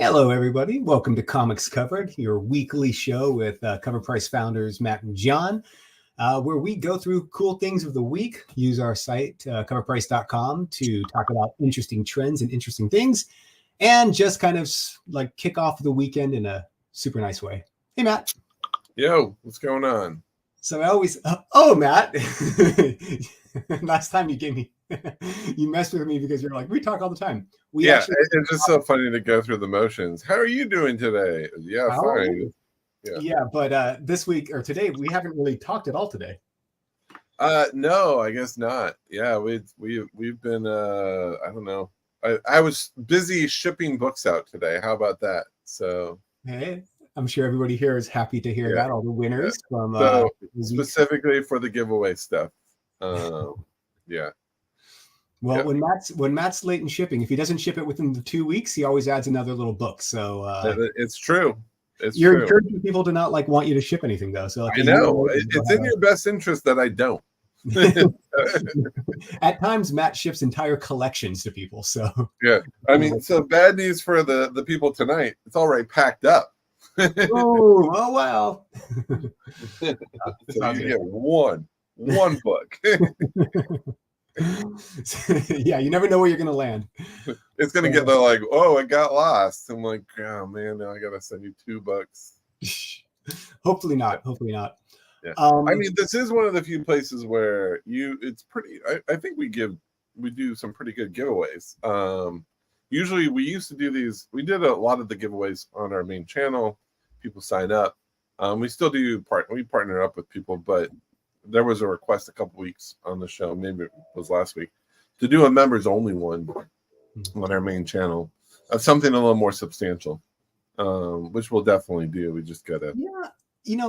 Hello, everybody. Welcome to Comics Covered, your weekly show with Cover Price founders Matt and John, where we go through cool things of the week, use our site, coverprice.com, to talk about interesting trends and interesting things, and just kind of like kick off the weekend in a super nice way. Hey, Matt. Yo, what's going on? So I always, Matt, last time you gave me, you messed with me because you're like, we talk all the time. It's just so funny to go through the motions. How are you doing today? Yeah, fine. Yeah, but this week or today, we haven't really talked at all today. No, I guess not. Yeah, we've been I don't know. I was busy shipping books out today. How about that? So hey, I'm sure everybody here is happy to hear that. All the winners from specifically for the giveaway stuff. Yeah. Well, when Matt's late in shipping, if he doesn't ship it within the 2 weeks, he always adds another little book. So it's true. You're encouraging people to not want you to ship anything, though. So I know it's in your best interest that I don't. At times, Matt ships entire collections to people. So yeah, I mean, so bad news for the people tonight. It's already packed up. oh well. So you get one book. Yeah, you never know where you're gonna land. It's gonna get there like, oh, it got lost. I'm like, oh man, now I gotta send you $2. Hopefully not. Yeah. I mean, this is one of the few places where it's pretty. I think we do some pretty good giveaways. Usually we used to do these. We did a lot of the giveaways on our main channel. People sign up. We still do we partner up with people, but there was a request a couple weeks on the show, maybe it was last week, to do a members only one on our main channel of something a little more substantial, which we'll definitely do. We just gotta it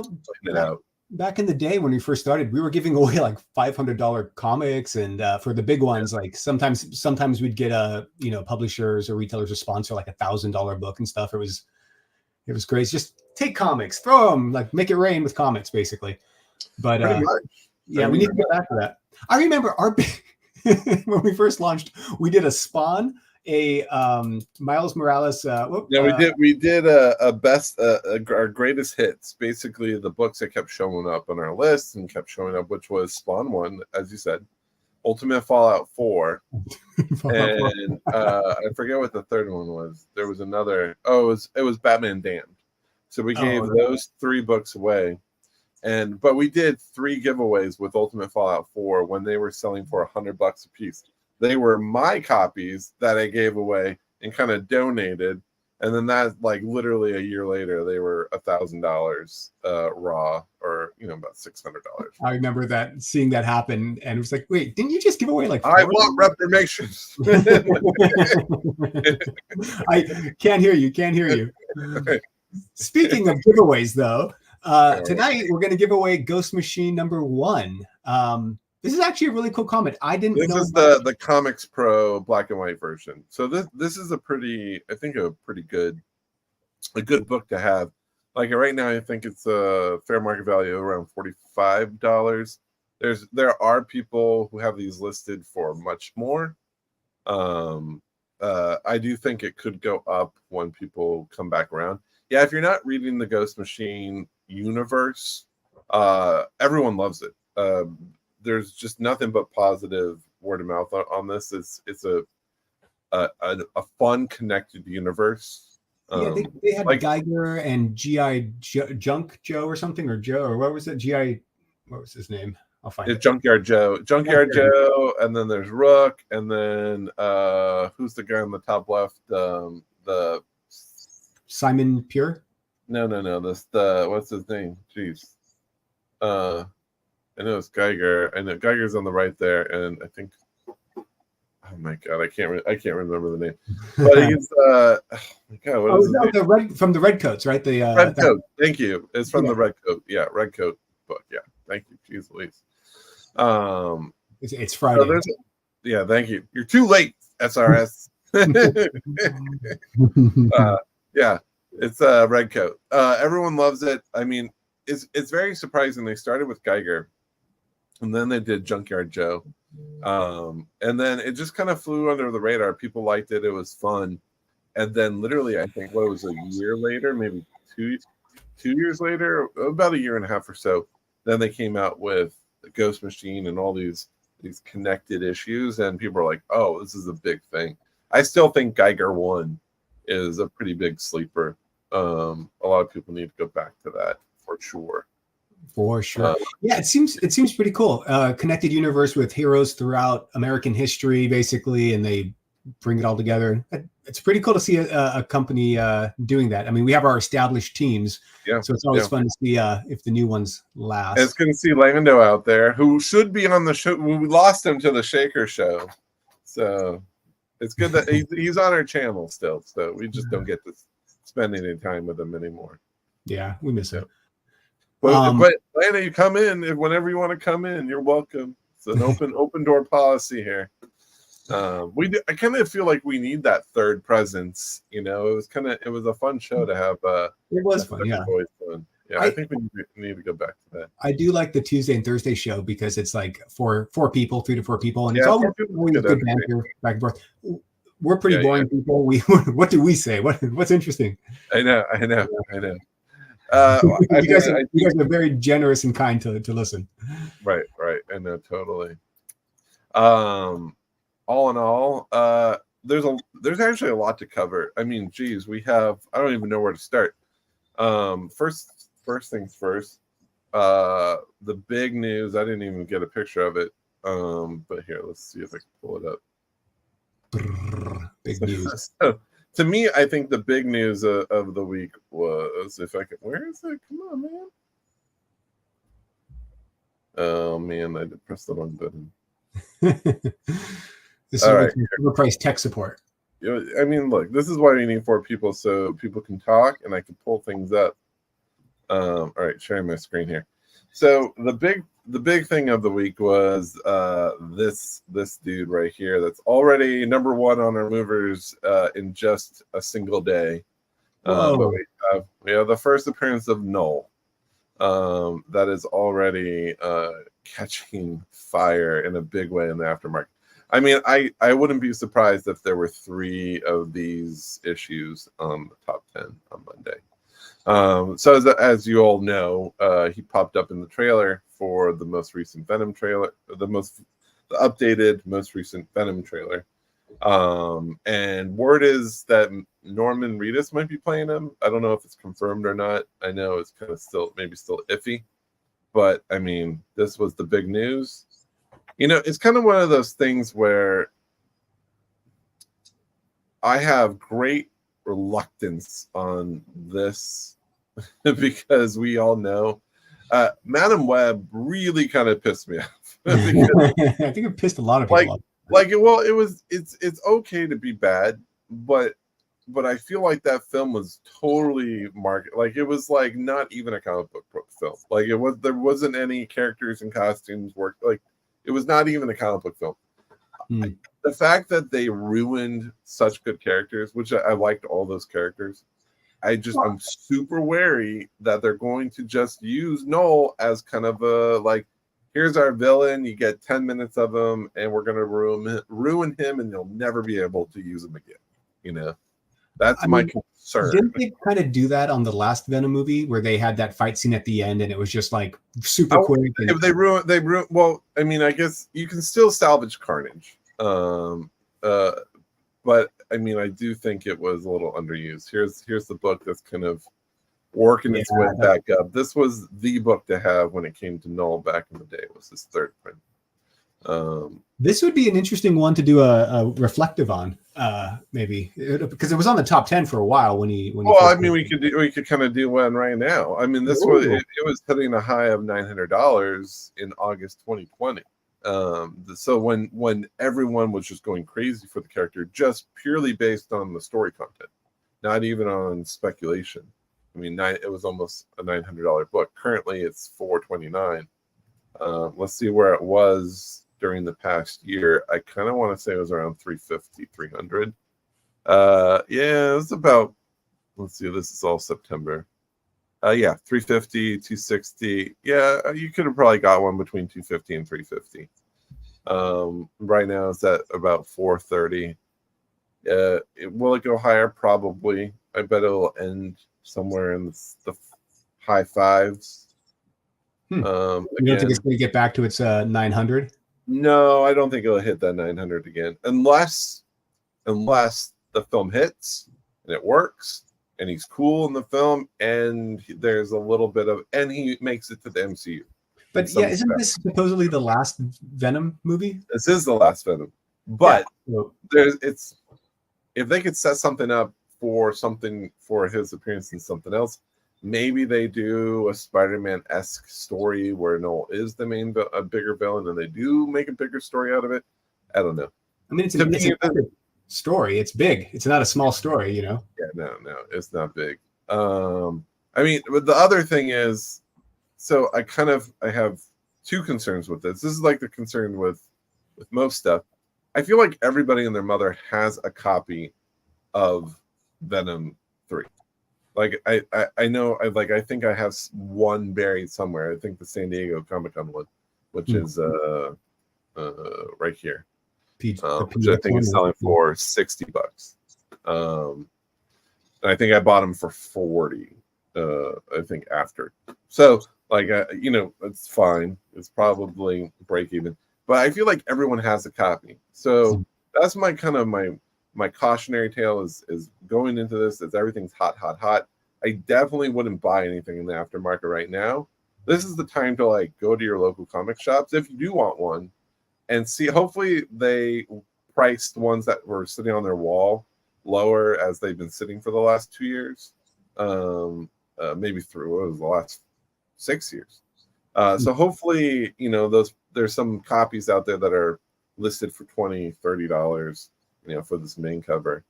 out. Back in the day when we first started, we were giving away like $500 comics, and for the big ones, like sometimes we'd get publishers or retailers to sponsor like $1,000 book and stuff. It was great. Just take comics, throw them, like make it rain with comics, basically. But we need to get back to that. I remember when we first launched, we did a Spawn, a Miles Morales. We did a best our greatest hits. Basically, the books that kept showing up on our list and kept showing up, which was Spawn 1, as you said, Ultimate Fallout 4, and I forget what the third one was. There was another. Oh, it was Batman Damned. So we gave those 3 books away. But we did 3 giveaways with Ultimate Fallout 4 when they were selling for $100 a piece. They were my copies that I gave away and kind of donated, and then that, like, literally a year later, they were $1,000 raw, or about $600. I remember seeing that happen, and it was like, wait, didn't you just give away like 4? I want reparations. I can't hear you. Speaking of giveaways, though. Tonight we're going to give away Ghost Machine number 1. This is actually a really cool comic. I didn't know. This is the Comics Pro black and white version. So this is a pretty good book to have. Like right now, I think it's a fair market value around $45. There are people who have these listed for much more. I do think it could go up when people come back around. Yeah, if you're not reading the Ghost Machine universe, everyone loves it. There's just nothing but positive word of mouth on this. It's a fun, connected universe. They had like Geiger and G.I. Junk Joe or something, or Joe, or what was it? G.I. What was his name? I'll find it. Junkyard Joe, and then there's Rook, and then who's the guy on the top left? The Simon Pure? No. What's his name? Jeez. I know it's Geiger. I know Geiger's on the right there, and I think. Oh my god, I can't remember the name. But he's the Redcoats, right? The Redcoat. Thank you. It's from the Redcoat. Yeah, Redcoat book. Yeah, thank you. Jeez Louise. It's Friday. So thank you. You're too late, SRS. Yeah, it's Redcoat. Everyone loves it. I mean, it's very surprising. They started with Geiger, and then they did Junkyard Joe, and then it just kind of flew under the radar. People liked it. It was fun, And then literally, I think what was a year later, maybe 2 years later, about a year and a half or so, then they came out with the Ghost Machine and all these connected issues, and people are like, "Oh, this is a big thing." I still think Geiger 1 is a pretty big sleeper. A lot of people need to go back to that for sure. For sure. Yeah, it seems pretty cool. Connected universe with heroes throughout American history, basically, and they bring it all together. It's pretty cool to see a company doing that. I mean, we have our established teams, so it's always fun to see if the new ones last. It's good to see Lando out there, who should be on the show. We lost him to the Shaker show, so it's good that he's on our channel still. So we just don't get to spend any time with him anymore. Yeah, we miss it. But Lando, you come in whenever you want to come in. You're welcome. It's an open door policy here. I kind of feel like we need that third presence. You know, it was a fun show to have. It was fun, yeah. Fun. Yeah, I think we need to go back to that. I do like the Tuesday and Thursday show because it's like four people, 3 to 4 people, and it's always good banter back and forth. We're pretty boring people. What do we say? What's interesting? I know. You guys are very generous and kind to listen. Right. I know, totally. All in all, there's actually a lot to cover. I mean, geez, I don't even know where to start. First things first, the big news, I didn't even get a picture of it. But here, let's see if I can pull it up. Big news. So, to me, I think the big news of the week was, where is it? Come on, man. Oh man, I did press the wrong button. This is overpriced tech support. I mean, look, this is why we need 4 people, so people can talk and I can pull things up. All right, sharing my screen here. So the big thing of the week was this dude right here that's already number 1 on our movers in just a single day. But we have the first appearance of Knull. That is already catching fire in a big way in the aftermarket. I mean, I wouldn't be surprised if there were 3 of these issues on the top 10 on Monday. So as you all know, he popped up in the trailer for the most recent Venom trailer, the updated most recent Venom trailer. And word is that Norman Reedus might be playing him. I don't know if it's confirmed or not. I know it's kind of still iffy, but I mean, this was the big news. You know, it's kind of one of those things where I have great reluctance on this because we all know Madam Web really kind of pissed me off. I think it pissed a lot of people off. It's okay to be bad, but I feel like that film was totally market. Like it was like not even a comic book film. Like there wasn't any characters and costumes worked. Like it was not even a comic book film. The fact that they ruined such good characters, which I liked all those characters, I'm super wary that they're going to just use Knull as kind of a like, here's our villain, you get 10 minutes of him, and we're gonna ruin him, and you'll never be able to use him again. You know, that's my concern. Didn't they kind of do that on the last Venom movie where they had that fight scene at the end and it was just like super quick? If they ruin. Well, I mean, I guess you can still salvage Carnage. But I mean, I do think it was a little underused. Here's the book that's kind of working its way back up. This was the book to have when it came to Knull back in the day. It was his 3rd print. This would be an interesting one to do a reflective on, maybe, because it was on the top 10 for a while when he. Well, I mean, we could kind of do one right now. I mean, this was it was hitting a high of $900 in August 2020. So when everyone was just going crazy for the character, just purely based on the story content, not even on speculation. I mean, it was almost a $900 book. Currently, it's $429. Let's see where it was during the past year. I kind of want to say it was around $350, $300. Yeah, it's about. Let's see. This is all September. Yeah, $350, $260. Yeah, you could have probably got one between $250 and $350. Right now it's at about $430. Will it go higher? Probably. I bet it'll end somewhere in the high fives. You don't think it's going to get back to its 900? No, I don't think it'll hit that 900 again, unless the film hits and it works, and he's cool in the film, and there's a little bit of, and he makes it to the MCU. But yeah, isn't this supposedly the last Venom movie? This is the last Venom, but if they could set something up for his appearance in something else, maybe they do a Spider-Man-esque story where Knull is a bigger villain, and they do make a bigger story out of it. I don't know. I mean, it's a big story. It's big. It's not a small story, you know? Yeah, no, it's not big. I mean, but the other thing is, so I have two concerns with this. This is like the concern with most stuff. I feel like everybody and their mother has a copy of Venom 3. Like I know I think I have one buried somewhere. I think the San Diego Comic-Con one, which is right here. Which I think is selling for $60. And I think I bought them for $40. I think after. So it's fine. It's probably break even. But I feel like everyone has a copy. So that's my kind of my cautionary tale is going into this as everything's hot. I definitely wouldn't buy anything in the aftermarket right now. This is the time to go to your local comic shops if you do want one and see. Hopefully they priced ones that were sitting on their wall lower as they've been sitting for the last 2 years. Maybe through the last 6 years. So hopefully, there's some copies out there that are listed for $20, $30, for this main cover.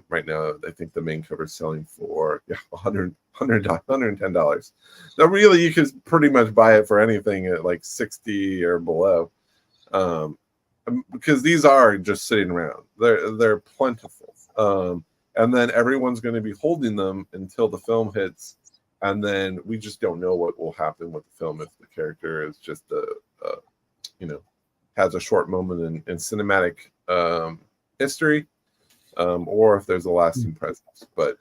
Right now, I think the main cover is selling for $110. Now, really, you could pretty much buy it for anything at like $60 or below, because these are just sitting around. They're plentiful, and then everyone's going to be holding them until the film hits, and then we just don't know what will happen with the film if the character is just has a short moment in cinematic history. Or if there's a lasting presence. But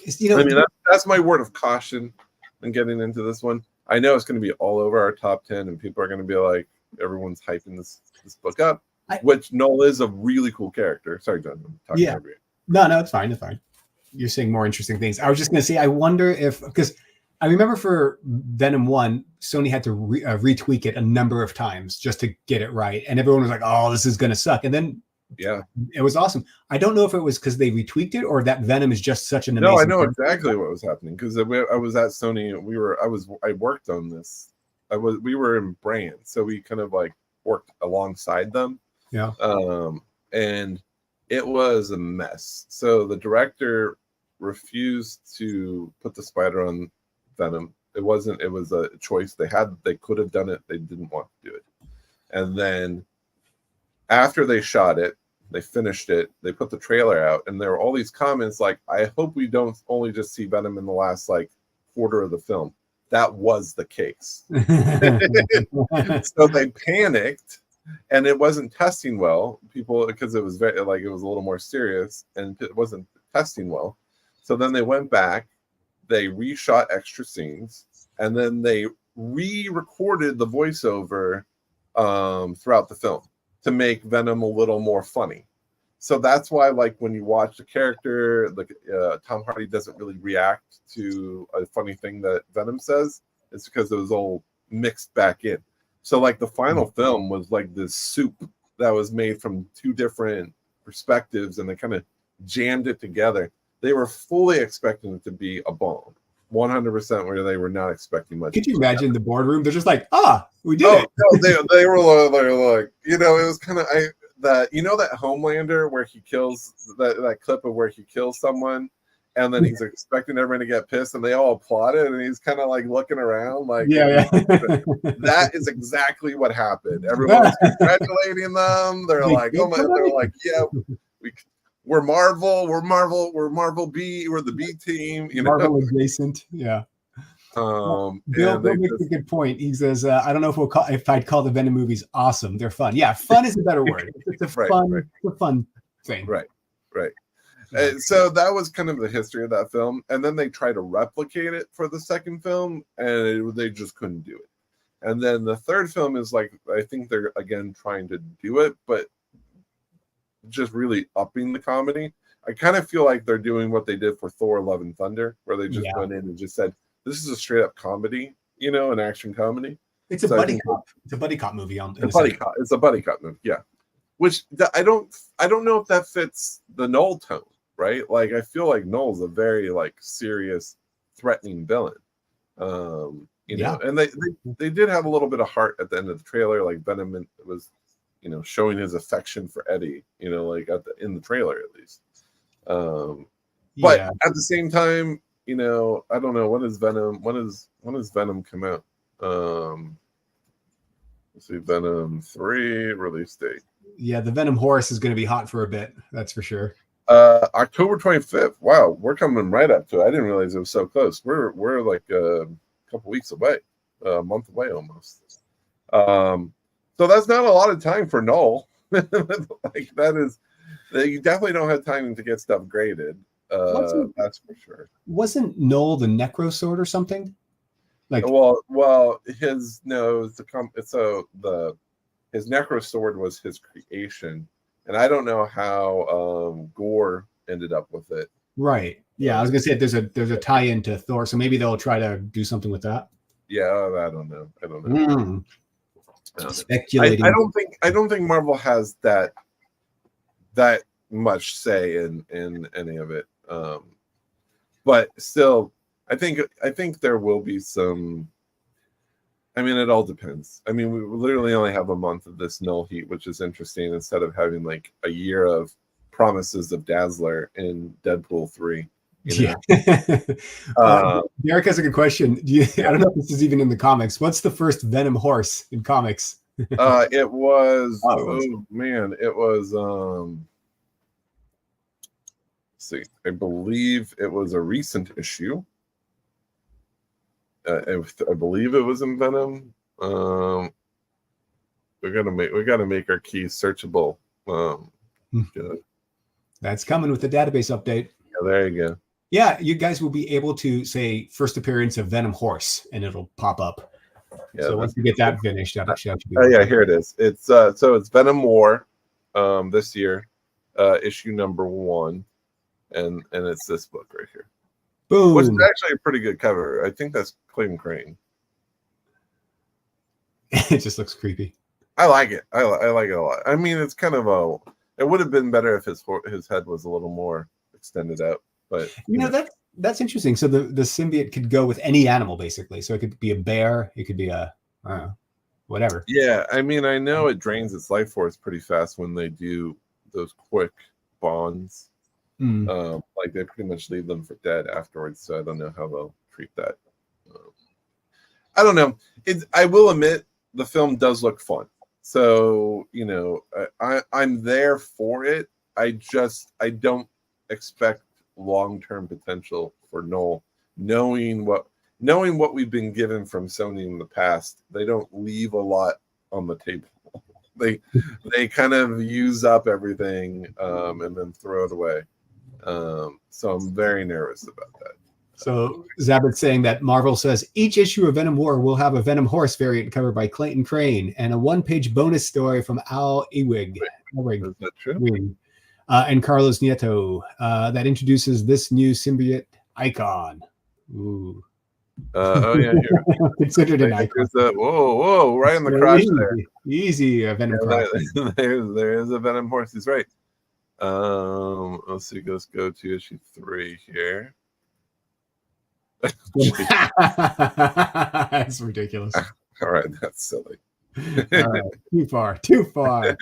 I mean, that's my word of caution in getting into this one. I know it's going to be all over our top 10, and people are going to be like, everyone's hyping this book up, which Knull is a really cool character. Sorry, John. I'm talking over you. No, it's fine. It's fine. You're saying more interesting things. I was just going to say, I wonder if, because I remember for Venom 1, Sony had to retweak it a number of times just to get it right. And everyone was like, oh, this is going to suck. And then it was awesome. I don't know if it was because they retweaked it or that Venom is just such an amazing. No, I know exactly what was happening because I was at Sony. I worked on this. We were in brand, so we kind of worked alongside them. Yeah. And it was a mess. So the director refused to put the spider on Venom. It was a choice they had. They could have done it. They didn't want to do it. And then after they shot it, they finished it, they put the trailer out, and there were all these comments like, I hope we don't only just see Venom in the last quarter of the film. That was the case. So they panicked, and it wasn't testing well. Because it was very it was a little more serious, and it wasn't testing well. So then they went back, they reshot extra scenes, and then they re-recorded the voiceover throughout the film to make Venom a little more funny. So that's why, when you watch the character, Tom Hardy doesn't really react to a funny thing that Venom says. It's because it was all mixed back in. So, the final film was this soup that was made from two different perspectives, and they kind of jammed it together. They were fully expecting it to be a bomb. 100% where they were not expecting much. Could you imagine the boardroom? They're just like, we did it. No, they were like, it was kind of that Homelander where he kills that clip of where he kills someone, and then he's expecting everyone to get pissed, and they all applauded, and he's kind of looking around, that is exactly what happened. Everyone was congratulating them. They're like, we're Marvel. We're Marvel B. We're the B team. Marvel adjacent. Yeah. Bill makes a good point. He says, "I don't know if I'd call the Venom movies awesome. They're fun. Yeah, fun is a better word. It's a fun thing. Right. Right. So that was kind of the history of that film, and then they tried to replicate it for the second film, and they just couldn't do it. And then the third film is like, I think they're again trying to do it, but just really upping the comedy. I kind of feel like they're doing what they did for Thor: Love and Thunder, where they just went in and just said, "This is a straight up comedy, an action comedy." It's a buddy cop. It's a buddy cop movie. It's a buddy cop movie, yeah. Which I don't know if that fits the Knull tone, right? Like I feel like Knull's a very like serious, threatening villain. And they did have a little bit of heart at the end of the trailer, like Venom was, showing his affection for Eddie, like in the trailer at least. But at the same time, I don't know, when does Venom come out? Let's see, Venom 3 release date. Yeah, the Venom horse is going to be hot for a bit. That's for sure. October 25th. Wow, we're coming right up to it. I didn't realize it was so close. We're like a couple weeks away, a month away almost. So that's not a lot of time for Knull. Like that is, you definitely don't have time to get stuff graded. That's for sure. Wasn't Knull the Necro Sword or something? Like, his Necro Sword was his creation, and I don't know how Gore ended up with it. Right. Yeah, I was gonna say there's a tie-in to Thor, so maybe they'll try to do something with that. Yeah, I don't know. Speculating. I don't think Marvel has that much say in any of it. But still, I think there will be some. I mean, it all depends. I mean, we literally only have a month of this Knull heat, which is interesting, instead of having like a year of promises of Dazzler in Deadpool 3. Yeah. Derek has a good question. I don't know if this is even in the comics. What's the first Venom horse in comics? It was. It was. Let's see, I believe it was a recent issue. I believe it was in Venom. We gotta make our keys searchable. That's coming with the database update. Yeah, there you go. Yeah, you guys will be able to say first appearance of Venom horse, and it'll pop up. Yeah, so once we get that finished, here it is. It's so it's Venom War, this year, issue number 1, and it's this book right here. Boom. Which is actually a pretty good cover. I think that's Clayton Crane. It just looks creepy. I like it. I like it a lot. I mean, it's kind of it would have been better if his head was a little more extended out. But that's interesting. So the symbiote could go with any animal basically. So it could be a bear. It could be whatever. Yeah, I mean, I know it drains its life force pretty fast when they do those quick bonds. Like they pretty much leave them for dead afterwards. So I don't know how they'll treat that. I don't know. I will admit the film does look fun. So I'm there for it. I don't expect long-term potential for Knull. Knowing what we've been given from Sony in the past, they don't leave a lot on the table. They kind of use up everything and then throw it away. So I'm very nervous about that. So Zabit's saying that Marvel says each issue of Venom War will have a Venom horse variant covered by Clayton Crane and a one-page bonus story from Al Ewing. Is that true? And Carlos Nieto that introduces this new symbiote icon. Ooh. Yeah, here. Considered an icon. Whoa, right in the crotch there. Easy, Venom crotch. There is a Venom horse. He's right. Let's see. Let's go to issue 3 here. That's ridiculous. All right, that's silly. All right, too far.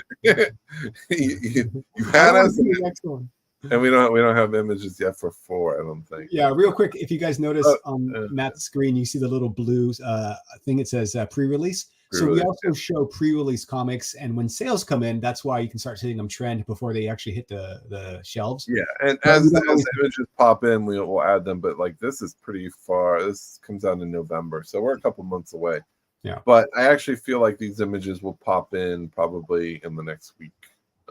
you had us. Next one. And we don't have images yet for 4, I don't think. Yeah, real quick, if you guys notice on Matt's screen, you see the little blue thing. It says pre-release. So we also show pre-release comics, and when sales come in, that's why you can start seeing them trend before they actually hit the shelves. Yeah, and as images pop in, we'll add them. But like this is pretty far. This comes out in November, so we're a couple months away. Yeah, but I actually feel like these images will pop in probably in the next week.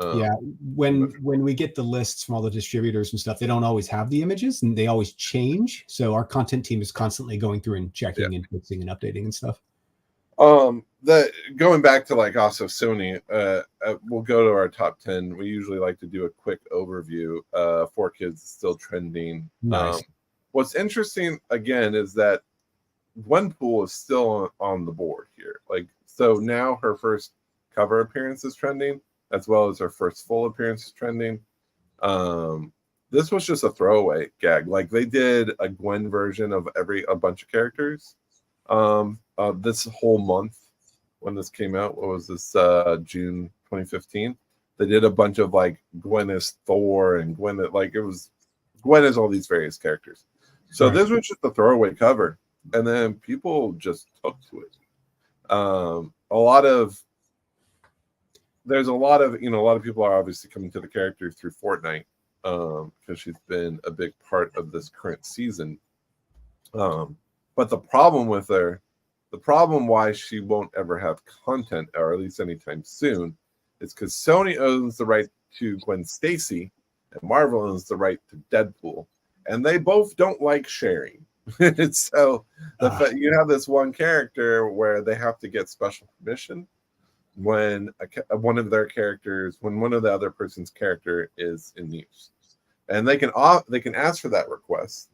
Yeah, when we get the lists from all the distributors and stuff, they don't always have the images, and they always change. So our content team is constantly going through and checking and fixing and updating and stuff. The going back to like also Sony, we'll go to our top 10. We usually like to do a quick overview. 4Kids is still trending. Nice. What's interesting again is that Gwenpool is still on the board here. Like, so now her first cover appearance is trending, as well as her first full appearance is trending. This was just a throwaway gag. Like, they did a Gwen version of a bunch of characters. This whole month when this came out, what was this, June 2015? They did a bunch of like Gwen as Thor and Gwen as all these various characters. So this was just a throwaway cover, and then people just took to it. There's a lot of people are obviously coming to the character through Fortnite, because she's been a big part of this current season. But the problem with her, the problem why she won't ever have content, or at least anytime soon, is because Sony owns the right to Gwen Stacy and Marvel owns the right to Deadpool, and they both don't like sharing. So you have this one character where they have to get special permission when one of the other person's character is in use, and they can ask for that request.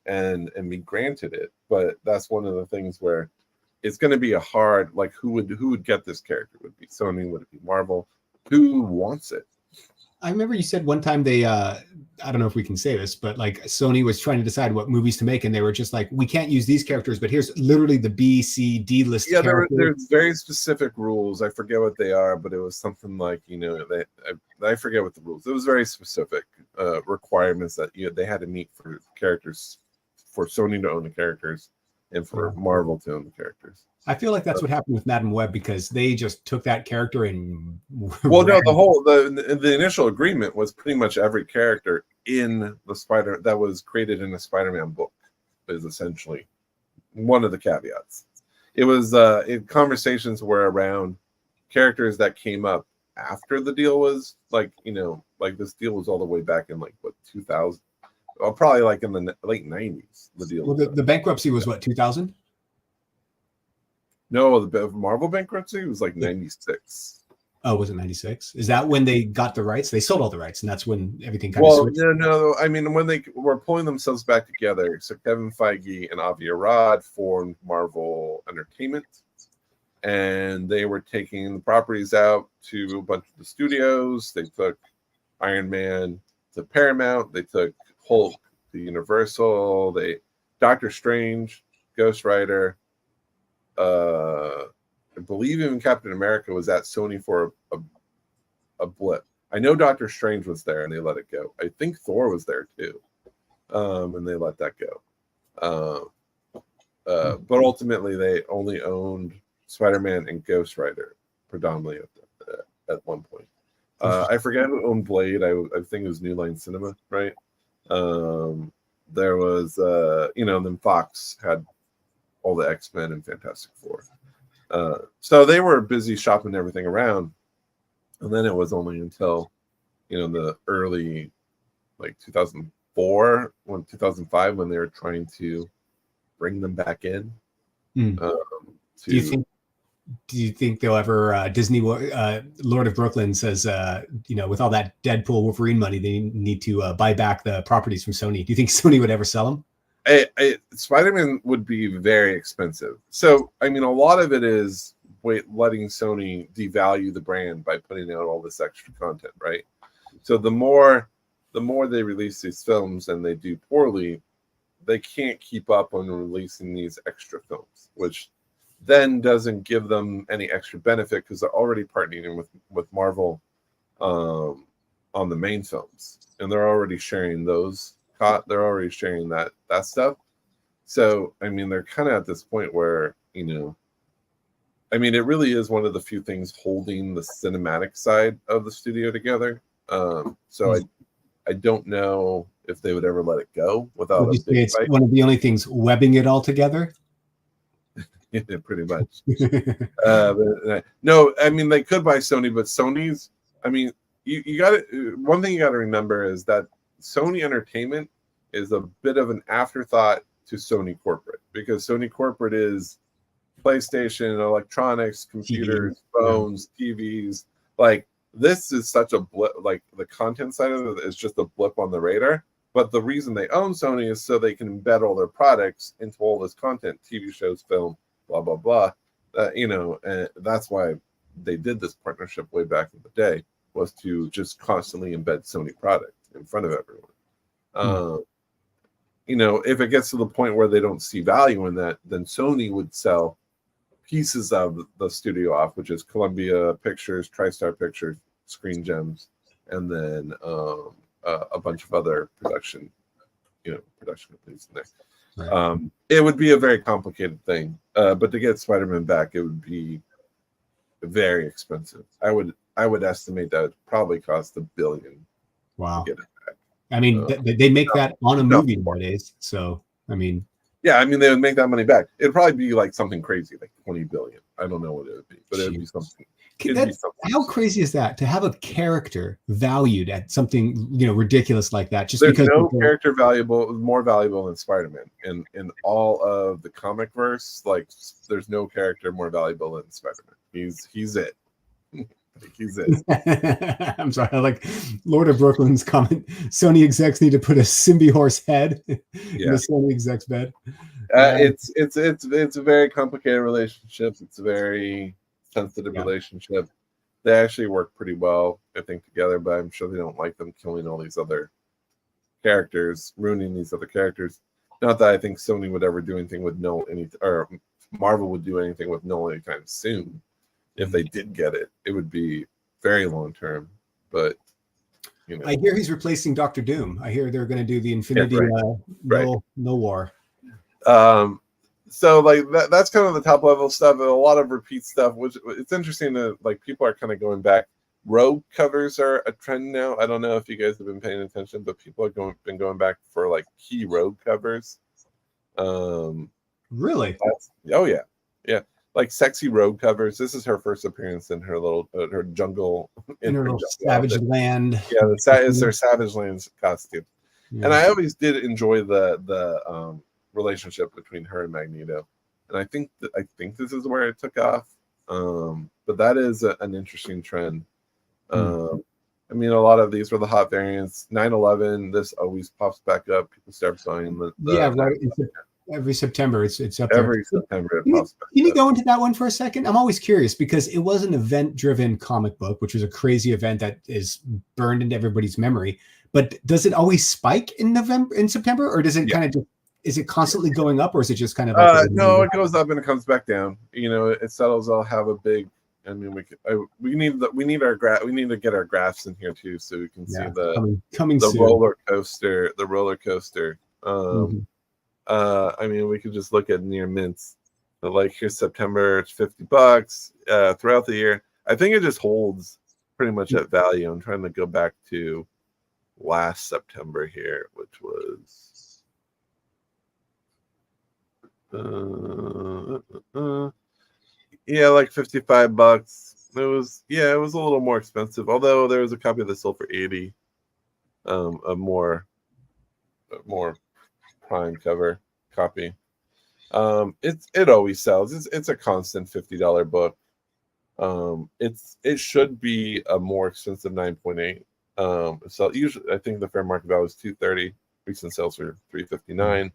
And be granted it, but that's one of the things where it's going to be a hard, like, who would get this character? Would it be Sony? Would it be Marvel? Who wants it? I remember you said one time they I don't know if we can say this, but like Sony was trying to decide what movies to make, and they were just like, we can't use these characters, but here's literally the B, C, D list. Yeah, there's very specific rules. I forget what they are, but it was something like, I forget what the rules. It was very specific requirements that they had to meet for characters, for Sony to own the characters and for Marvel to own the characters. I feel like that's what happened with Madam Web, because they just took that character and the initial agreement was pretty much every character in the that was created in a Spider-Man book is essentially one of the caveats. It was conversations were around characters that came up after the deal was like this deal was all the way back in 2000. Probably like in the late 90s, the deal. Well, the bankruptcy was what, 2000? No, the Marvel bankruptcy was like 96. Oh, was it 96? Is that when they got the rights? They sold all the rights, and that's when everything kind of switched? No. I mean, when they were pulling themselves back together, so Kevin Feige and Avi Arad formed Marvel Entertainment, and they were taking the properties out to a bunch of the studios. They took Iron Man to Paramount. They took Hulk to Universal. Doctor Strange, Ghost Rider, I believe even Captain America was at Sony for a blip. I know Doctor Strange was there and they let it go. I think Thor was there too, and they let that go. But ultimately, they only owned Spider-Man and Ghost Rider predominantly at one point. I forget who owned Blade. I think it was New Line Cinema, right? There was, then Fox had all the X-Men and Fantastic Four. So they were busy shopping everything around. And then it was only until, the early, 2004, 2005, when they were trying to bring them back in. Do you think they'll ever, Disney, Lord of Brooklyn says, with all that Deadpool Wolverine money, they need to buy back the properties from Sony. Do you think Sony would ever sell them? Spider-Man would be very expensive. So, I mean, a lot of it is letting Sony devalue the brand by putting out all this extra content, right? So the more they release these films and they do poorly, they can't keep up on releasing these extra films, which then doesn't give them any extra benefit because they're already partnering with Marvel on the main films, and they're already sharing those. They're already sharing that stuff. So, I mean, they're kind of at this point where, I mean, it really is one of the few things holding the cinematic side of the studio together. So I don't know if they would ever let it go without a big fight. One of the only things webbing it all together. Yeah, pretty much. No, I mean, they could buy Sony, but Sony's I mean, you got to, one thing you got to remember is that Sony Entertainment is a bit of an afterthought to Sony corporate, because Sony corporate is PlayStation, electronics, computers, phones, TVs. Like, this is such a blip. Like, the content side of it is just a blip on the radar. But the reason they own Sony is so they can embed all their products into all this content, TV shows, film, blah, blah, blah. And that's why they did this partnership way back in the day, was to just constantly embed Sony product in front of everyone. If it gets to the point where they don't see value in that, then Sony would sell pieces of the studio off, which is Columbia Pictures, TriStar Pictures, Screen Gems, and then a bunch of other production companies in there. Right. It would be a very complicated thing, but to get Spider-Man back, it would be very expensive. I would estimate that it would probably cost $1 billion. Wow. To get it back. I mean, they make that on a movie nowadays. So, I mean. Yeah, I mean, they would make that money back. It'd probably be like something crazy, like 20 billion. I don't know what it would be, but it would be something. How crazy is that, to have a character valued at something ridiculous like that? Just There's because no character more valuable than Spider-Man in all of the comic verse. Like, there's no character more valuable than Spider-Man. He's it. He's it. I'm sorry. I like Lord of Brooklyn's comment. Sony execs need to put a Symbi horse head in the Sony execs bed. It's a very complicated relationship. It's a very sensitive relationship. They actually work pretty well, I think, together, but I'm sure they don't like them killing all these other characters, ruining these other characters. Not that I think Sony would ever do anything with Knull, or Marvel would do anything with Knull anytime soon. If they did get it, it would be very long term. But I hear he's replacing Doctor Doom. I hear they're going to do the Infinity Knull War. So like that's kind of the top level stuff, and a lot of repeat stuff, which it's interesting that like people are kind of going back. Rogue covers are a trend now. I don't know if you guys have been paying attention, but people are been going back for like key Rogue covers. Really? Yeah. Like sexy Rogue covers. This is her first appearance in her little her jungle in her little Savage outfit. Land. Yeah, it's her Savage Land costume. Yeah. And I always did enjoy the relationship between her and Magneto, and I think this is where it took off. But that is an interesting trend. I mean, a lot of these were the hot variants. 9/11. This always pops back up. People start buying the right. Every September, it's up every there. September. Can you go into that one for a second? I'm always curious because it was an event-driven comic book, which was a crazy event that is burned into everybody's memory. But does it always spike in September, or does it kind of just? Is it constantly going up, or is it just kind of? No, it goes up and it comes back down. It settles. I'll have a big. I mean, we need to get our graphs in here too, so we can see coming the soon. roller coaster. The roller coaster. I mean, we could just look at near mints. But like here's September, it's $50 throughout the year. I think it just holds pretty much at value. I'm trying to go back to last September here, which was like $55. It was a little more expensive, although there was a copy that sold for $80. A more prime cover copy. It always sells. It's a constant $50 book. It should be a more expensive 9.8. So usually I think the fair market value is $230. Recent sales are $359.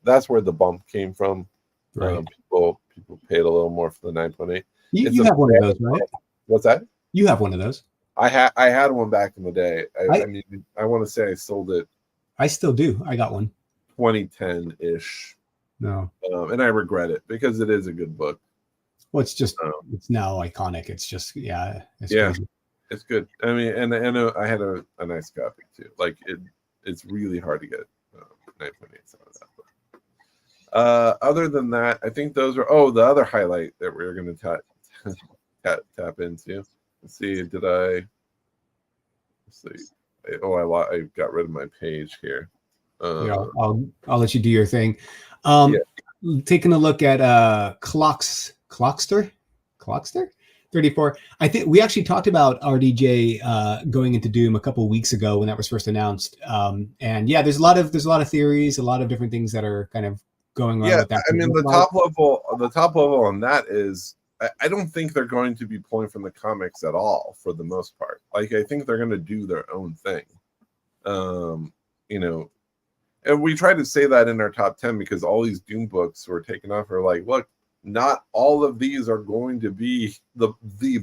That's where the bump came from. Right. People paid a little more for the 9.8. You have one of those, right? What's that? You have one of those. I had one back in the day. I mean, I want to say I sold it. I still do. I got one. 2010-ish. No. And I regret it because it is a good book. Well, it's just it's now iconic. It's just it's crazy. It's good. I mean, and I had a nice copy too. Like it's really hard to get 9.8 out of that book. Other than that, I think those are the other highlight that we're going to tap into. Let's see. Let's see. I got rid of my page here. I'll let you do your thing. Taking a look at Clockster. 34. I think we actually talked about RDJ going into Doom a couple of weeks ago when that was first announced. And yeah, there's a lot of theories, a lot of different things that are kind of going on with that. I mean, the top level on that is I don't think they're going to be pulling from the comics at all for the most part. Like, I think they're going to do their own thing. You know, and we tried to say that in our top 10 because all these Doom books were taken off. Are like, look, not all of these are going to be the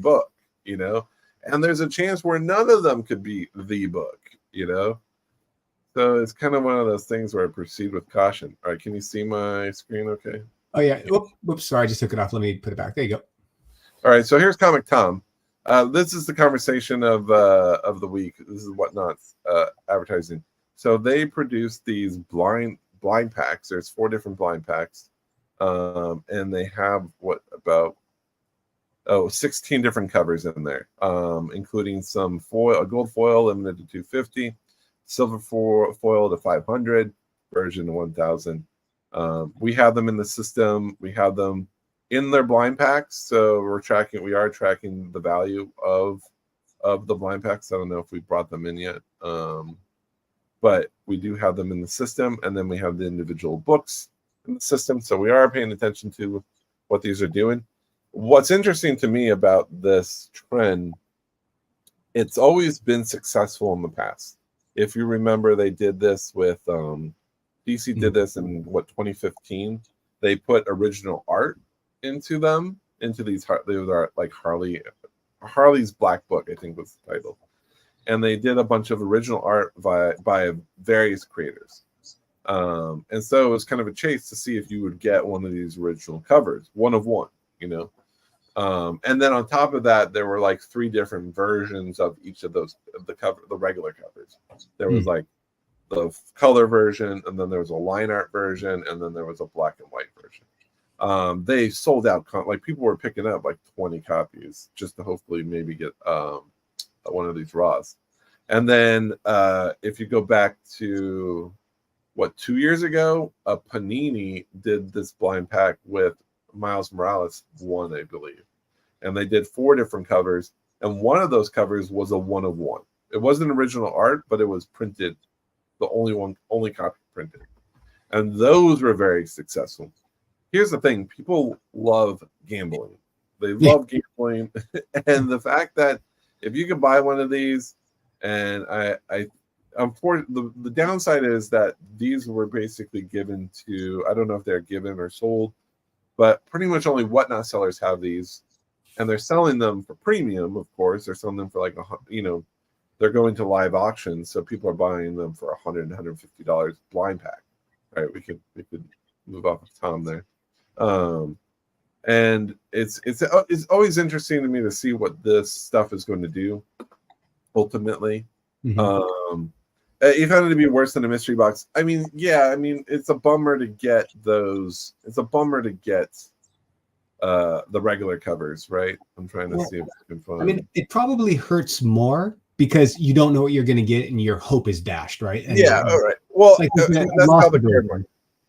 book, you know, and there's a chance where none of them could be the book, you know. So it's kind of one of those things where I proceed with caution. All right, can you see my screen okay? Oh, yeah. Whoops, sorry, I just took it off. Let me put it back. There you go. All right, so here's Comic Tom. This is the conversation of the week. This is Whatnot's advertising. So they produced these blind packs. There's 4 different blind packs, and they have 16 different covers in there, including some foil, a gold foil limited to 250, silver foil to 500, version to 1000. We have them in the system. We have them in their blind packs, so we are tracking the value of the blind packs. I don't know if we brought them in yet, but we do have them in the system, and then we have the individual books in the system. So we are paying attention to what these are doing. What's interesting to me about this trend, it's always been successful in the past. If you remember, they did this with DC did this in 2015. They put original art into these. They were like Harley's Black Book, I think was the title, and they did a bunch of original art by various creators. And so it was kind of a chase to see if you would get one of these original covers, one of one, you know. And then on top of that, there were like 3 different versions of each of those, the regular covers. There was like the color version, and then there was a line art version, and then there was a black and white version. They sold out, like people were picking up like 20 copies just to hopefully maybe get one of these raws. And then if you go back to 2 years ago, Panini did this blind pack with Miles Morales 1, I believe, and they did 4 different covers, and one of those covers was a 1 of 1. It wasn't original art, but it was printed, the only copy printed, and those were very successful. Here's the thing: people love gambling. They love gambling, and the fact that if you can buy one of these, and the downside is that these were basically given to, I don't know if they're given or sold, but pretty much only Whatnot sellers have these, and they're selling them for premium. Of course, they're selling them for like they're going to live auctions, so people are buying them for $100, $150 blind pack. All right, we could move off of Tom there, and it's always interesting to me to see what this stuff is going to do ultimately. You found it to be worse than a mystery box. I mean, yeah, I mean, it's a bummer to get those. It's a bummer to get the regular covers, right? I'm trying to see if I can find. I mean, it probably hurts more because you don't know what you're going to get, and your hope is dashed, right? And yeah, all right. Well, like, that's how the card.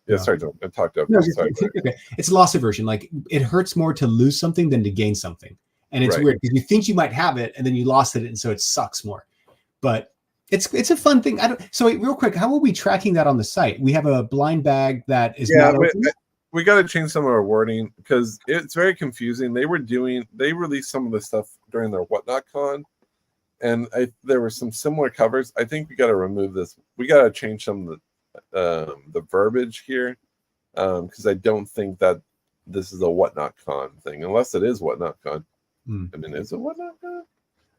Yeah, sorry, John. I talked up. No, sorry. Okay. It's loss aversion. Like, it hurts more to lose something than to gain something, and it's weird because you think you might have it, and then you lost it, and so it sucks more. But it's a fun thing. So wait, real quick, how are we tracking that on the site? We have a blind bag that is not open. We got to change some of our wording because it's very confusing. They released some of the stuff during their Whatnot Con, and there were some similar covers. I think we got to remove this. We got to change some of the verbiage here because I don't think that this is a Whatnot Con thing, unless it is Whatnot Con. I mean, is it Whatnot Con?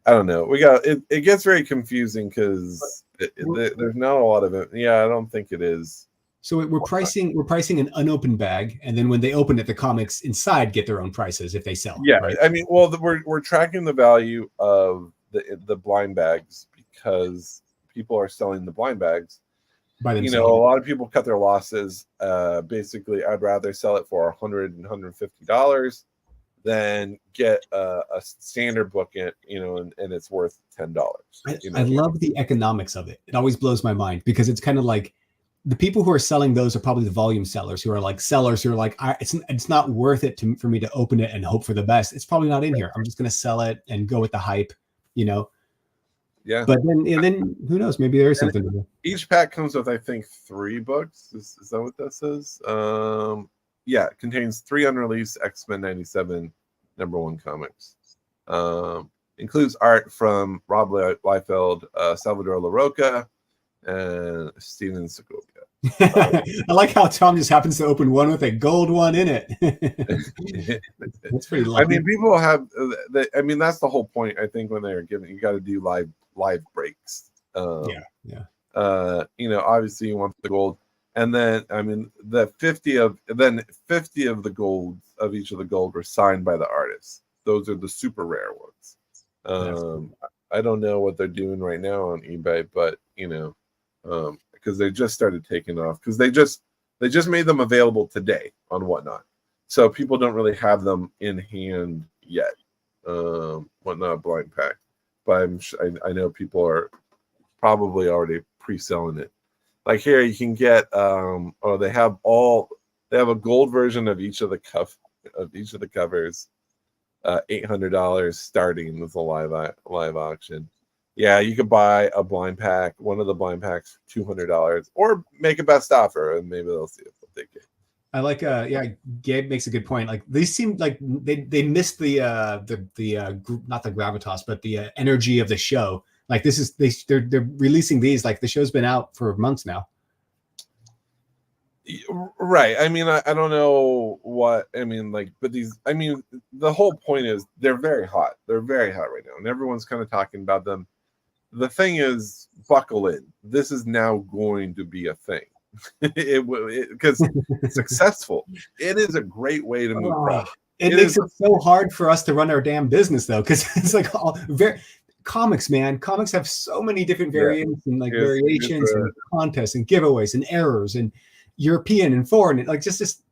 I don't know. It gets very confusing because there's not a lot of it. Yeah, I don't think it is. So we're pricing an unopened bag, and then when they open it, the comics inside get their own prices if they sell. Yeah, right? I mean, well, we're tracking the value of the blind bags because people are selling the blind bags by themselves. A lot of people cut their losses. Basically, I'd rather sell it for $100 and $150 than get a standard book and it's worth $10. I love the economics of it. It always blows my mind because it's kind of like the people who are selling those are probably the volume sellers who are like it's not worth it for me to open it and hope for the best. It's probably not in here. I'm just going to sell it and go with the hype, you know? Yeah. But then who knows? Maybe there is something to do. Each pack comes with, I think, 3 books. Is that what this is? Yeah, it contains 3 unreleased X-Men 97 #1 comics. Includes art from Rob Liefeld, Salvador LaRocca, and Steven Segovia. I like how Tom just happens to open one with a gold one in it. That's pretty lucky. I mean, people have. I mean, that's the whole point. I think when they're giving, you got to do live breaks. Yeah. You know, obviously you want the gold, and then I mean, the 50 of the gold of each of the gold were signed by the artists. Those are the super rare ones. I don't know what they're doing right now on eBay, but you know, because they just started taking off because they just made them available today on Whatnot, so people don't really have them in hand yet. Whatnot blind pack, but I know people are probably already pre-selling it. Like here, you can get they have a gold version of each of the covers. $800 starting with a live auction. Yeah, you could buy a blind pack, one of the blind packs, $200, or make a best offer, and maybe they'll see if they'll take it. I like Gabe makes a good point. Like these seem like they missed the not the gravitas, but the energy of the show. Like this is they're releasing these, like the show's been out for months now. Right. I mean, I don't know what I mean, like, but these, I mean, the whole point is they're very hot. They're very hot right now, and everyone's kind of talking about them. The thing is, buckle in. This is now going to be a thing. Because it's successful. It is a great way to move product. It makes it so hard for us to run our damn business, though, because it's like comics, man. Comics have so many different variants and like variations and contests and giveaways and errors and European and foreign, and like just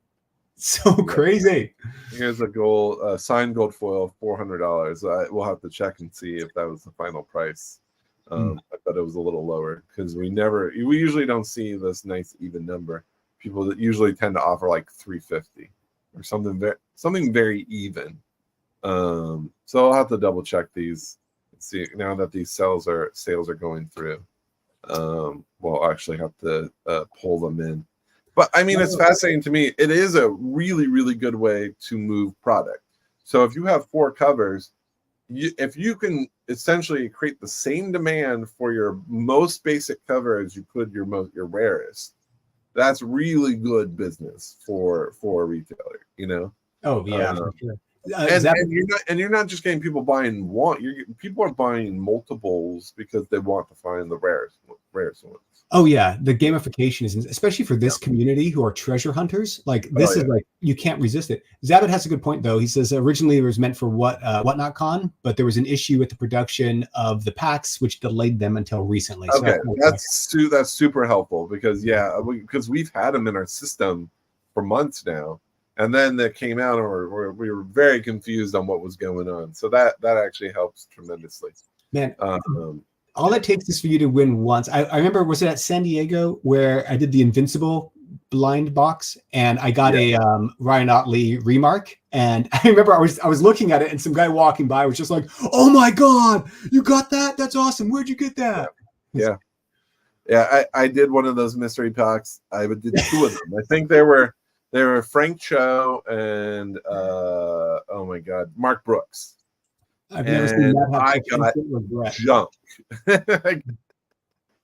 so crazy. Here's a gold signed gold foil, $400. We'll have to check and see if that was the final price. I thought it was a little lower because we usually don't see this nice even number. People that usually tend to offer like $350 or something very even. So I'll have to double check these and see now that these sales are going through. We'll actually have to pull them in. But I mean, it's fascinating to me. It is a really, really good way to move product. So if you have 4 covers, if you can essentially create the same demand for your most basic cover as you could your rarest, that's really good business for a retailer, you know? Oh yeah. And you're not just getting people buying one. People are buying multiples because they want to find the rarest ones. Oh yeah, the gamification is, especially for this community who are treasure hunters. Like this is like you can't resist it. Zabit has a good point though. He says originally it was meant for Whatnot Con, but there was an issue with the production of the packs, which delayed them until recently. Okay, so that's super helpful because we've had them in our system for months now. And then that came out, and we were very confused on what was going on. So that actually helps tremendously. Man, all it takes is for you to win once. I remember, was it at San Diego where I did the Invincible blind box, and I got a Ryan Otley remark. And I remember I was looking at it, and some guy walking by was just like, "Oh my God, you got that? That's awesome! Where'd you get that?" Yeah. I did one of those mystery packs. I did 2 of them. I think they were Frank Cho and oh my God, Mark Brooks. I've never seen that. I got junk.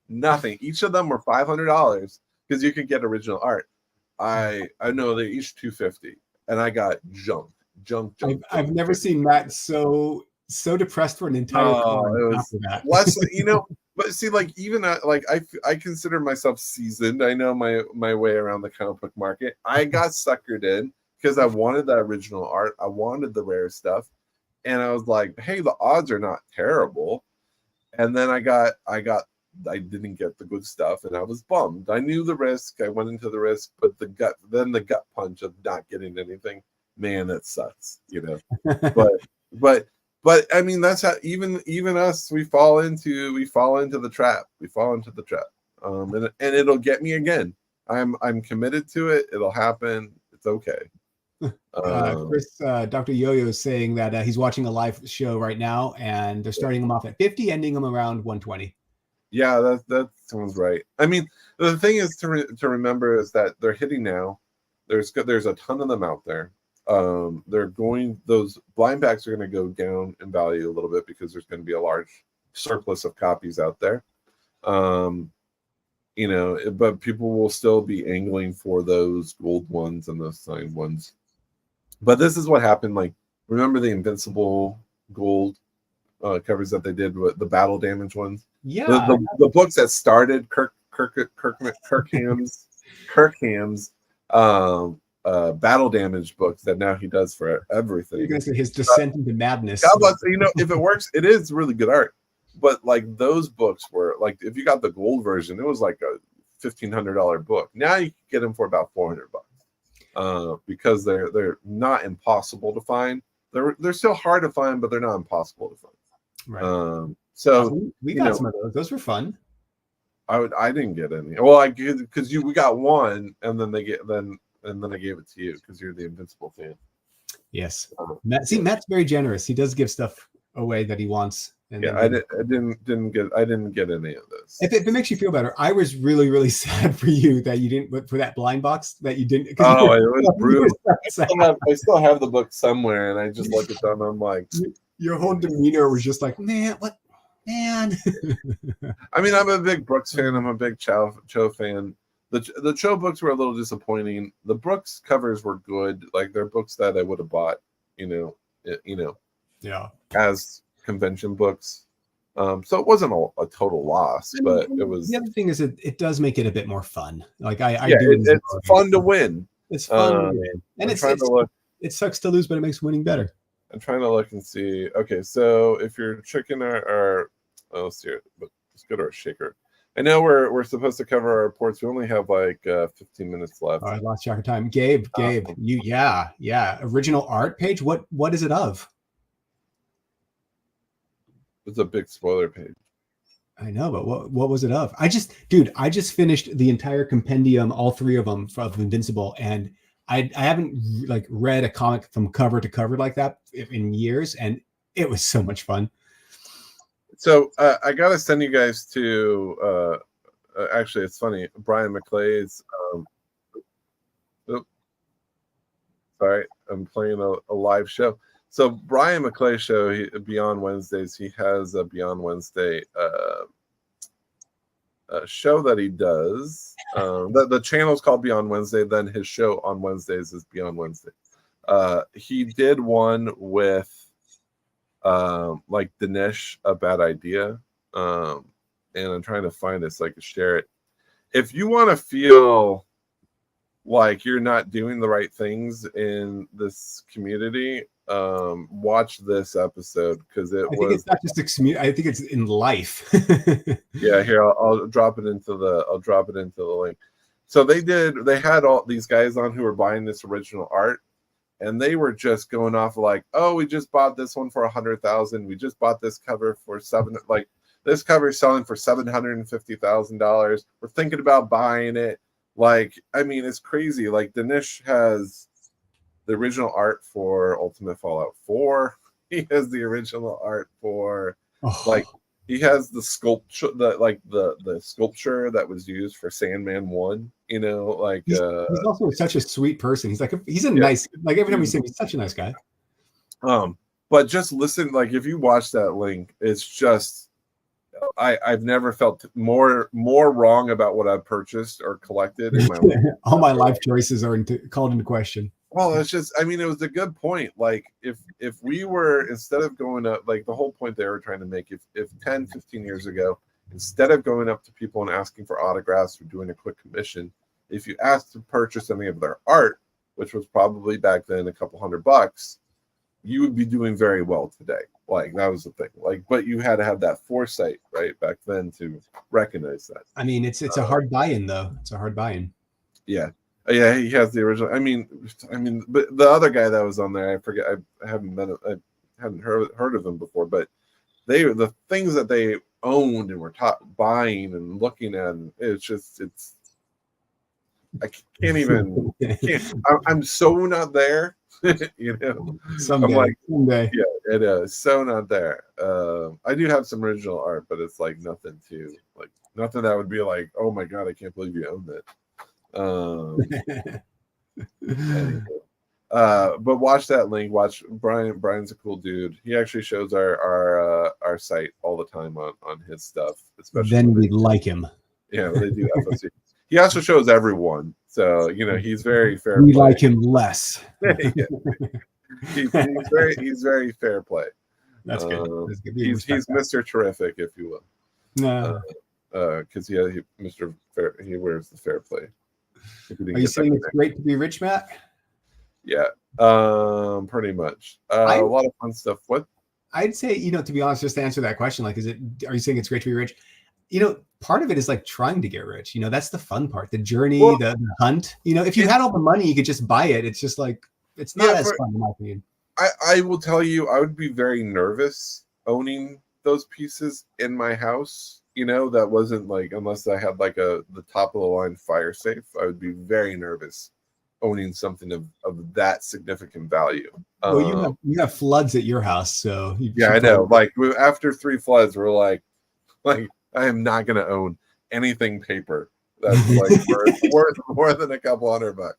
Nothing. Each of them were $500 because you could get original art. I know they each $250, and I got junk. I've never seen Matt so depressed for an entire it was less, But see, like even I consider myself seasoned. I know my way around the comic book market. I got suckered in because I wanted that original art. I wanted the rare stuff, and I was like, "Hey, the odds are not terrible." And then I didn't get the good stuff, and I was bummed. I knew the risk. I went into the risk, but the gut punch of not getting anything, man, that sucks, But I mean, that's how even us we fall into the trap. and it'll get me again. I'm committed to it. It'll happen. It's okay. Chris, Dr. Yo-Yo is saying that he's watching a live show right now, and they're starting him off at 50, ending him around 120. Yeah, that sounds right. I mean, the thing is to remember is that they're hitting now. There's a ton of them out there. Those blind packs are going to go down in value a little bit because there's going to be a large surplus of copies out there. You know, but people will still be angling for those gold ones and those signed ones. But this is what happened. Like, remember the Invincible gold covers that they did with the battle damage ones? Yeah, the books that started Kirkham's battle damage books that now he does for everything. You're gonna say his descent into madness. God bless, you know, if it works, it is really good art. But like those books were like, if you got the gold version, it was like a $1,500 book. Now you can get them for about $400, because they're not impossible to find. They're still hard to find, but they're not impossible to find. Right. So we got some of those. Those were fun. I didn't get any. Well, because we got one, and then I gave it to you because you're the Invincible fan. Yes. Matt's very generous. He does give stuff away that he wants. And yeah, I didn't get any of this. If it makes you feel better, I was really, really sad for you that you didn't, for that blind box that you didn't. Oh, it was brutal. I still have the book somewhere, and I just look at them. I'm like, your whole demeanor was just like, man, what, man. I mean, I'm a big Brooks fan. I'm a big Cho fan. The Cho books were a little disappointing. The Brooks covers were good. Like, they're books that I would have bought. Yeah. As convention books, so it wasn't a total loss, but it was. The other thing is it does make it a bit more fun. Like it's fun to win. It's fun to win, and it sucks to lose, but it makes winning better. I'm trying to look and see. Okay, so if you're checking our let's see, but let's go to our shaker. I know we're supposed to cover our reports. We only have like 15 minutes left. I lost track of time. Gabe, you original art page. What is it of? It's a big spoiler page. I know, but what was it of? I just finished the entire compendium, all three of them of Invincible, and I haven't like read a comic from cover to cover like that in years, and it was so much fun. So I gotta send you guys to. Actually, it's funny. Brian McClay's. Sorry, I'm playing a live show. So Brian McClay show, Beyond Wednesdays, he has a Beyond Wednesday show that he does. The channel's called Beyond Wednesday. Then his show on Wednesdays is Beyond Wednesday. He did one with like Dinesh, A Bad Idea. And I'm trying to find it so I can share it. If you want to feel like you're not doing the right things in this community, watch this episode, because I think it's not just a community. I think it's in life. Yeah, here I'll drop it into the link. So they had all these guys on who were buying this original art, and they were just going off like, oh, we just bought this one for $100,000. We just bought this cover for this cover is selling for $750,000. We're thinking about buying it. Like, I mean, it's crazy. Like, Dinesh has the original art for Ultimate Fallout 4. He has the original art for he has the sculpture, the sculpture that was used for Sandman 1. You know, like he's also such a sweet person. He's a nice, like every time we see him, he's such a nice guy. But just listen, like if you watch that link, it's just I've never felt more wrong about what I've purchased or collected in my life. All my life choices are called into question. Well, it's just, I mean, it was a good point. Like if we were, instead of going up, like the whole point they were trying to make, if 10, 15 years ago, instead of going up to people and asking for autographs or doing a quick commission, if you asked to purchase any of their art, which was probably back then a couple $100, you would be doing very well today. Like that was the thing. Like, but you had to have that foresight right back then to recognize that. I mean, it's a hard buy-in though. It's a hard buy-in. Yeah. Yeah, he has the original. I mean, but the other guy that was on there, I forget. I hadn't heard of him before. But the things that they owned and we're buying and looking at. And it's I can't even. I'm so not there. You know, someday, I'm like, someday. yeah, it is so not there. I do have some original art, but it's like nothing that would be like, oh my god, I can't believe you own it. Anyway. But watch that link. Watch Brian. Brian's a cool dude. He actually shows our site all the time on his stuff. Especially then we like him. Yeah, they do FOC. He also shows everyone, so you know he's very fair. We play. like him less. Yeah. He's very fair play. That's good. That's good. He's Mr. Terrific, if you will. No. Because Mr. Fair, he wears the fair play. Are you saying it's great to be rich, Matt? Yeah, pretty much. A lot of fun stuff. What? I'd say, you know, to be honest, just to answer that question, like, are you saying it's great to be rich? You know, part of it is like trying to get rich. You know, that's the fun part, the journey, the hunt. You know, if you had all the money, you could just buy it. It's just like, it's not as fun in my opinion. I will tell you, I would be very nervous owning those pieces in my house. You know, that wasn't like, unless I had like the top of the line fire safe, I would be very nervous owning something of that significant value. Well, you have floods at your house, so yeah, I know. Like after 3 floods, we're like I am not going to own anything paper that's like worth more than a couple $100,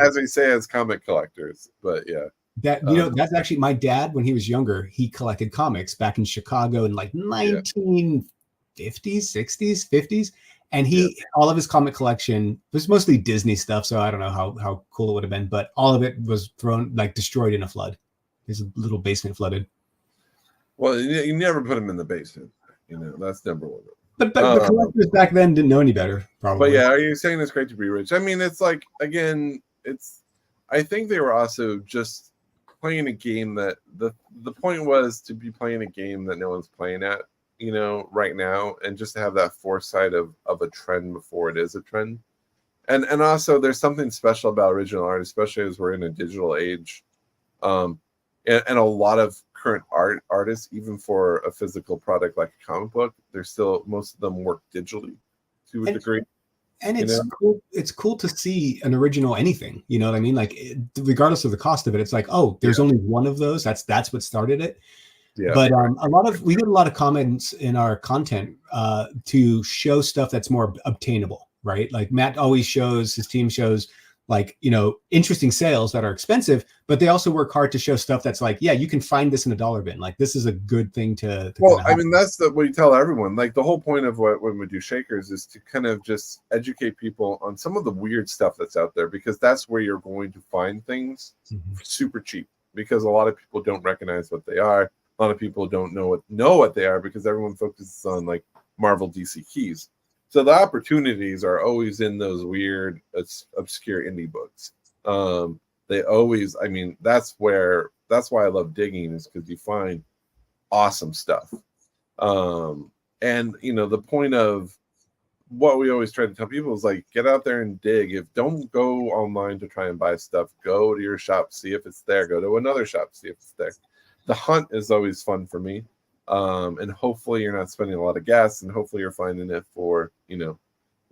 as we say as comic collectors. But yeah, that you know, that's actually my dad when he was younger. He collected comics back in Chicago in like 1950s, 60s, 50s. And all of his comic collection was mostly Disney stuff. So I don't know how cool it would have been, but all of it was destroyed in a flood. His little basement flooded. Well, you never put him in the basement. You know, that's number one. But the collectors back then didn't know any better, probably. But yeah, are you saying it's great to be rich? I mean, it's like, again, I think they were also just playing a game that the point was to be playing a game that no one's playing at, you know, right now, and just to have that foresight of a trend before it is a trend. And also there's something special about original art, especially as we're in a digital age. And a lot of current artists, even for a physical product like a comic book, they're still, most of them work digitally to a degree. And it's cool. It's cool to see an original anything. You know what I mean? Like, regardless of the cost of it, it's like, oh, there's only one of those. That's what started it. Yeah. But we get a lot of comments in our content to show stuff that's more obtainable, right? Like Matt always shows, his team shows, like, you know, interesting sales that are expensive, but they also work hard to show stuff that's like, yeah, you can find this in a dollar bin. Like, this is a good thing to well, I mean, that's what we tell everyone. Like, the whole point of when we do Shakers is to kind of just educate people on some of the weird stuff that's out there, because that's where you're going to find things super cheap, because a lot of people don't recognize what they are. A lot of people don't know what they are, because everyone focuses on like Marvel, DC keys. So the opportunities are always in those weird, obscure indie books. They always, I mean, that's why I love digging, is because you find awesome stuff. And you know, the point of what we always try to tell people is like, get out there and dig. Don't go online to try and buy stuff. Go to your shop, see if it's there. Go to another shop, see if it's there. The hunt is always fun for me. And hopefully you're not spending a lot of gas, and hopefully you're finding it for, you know,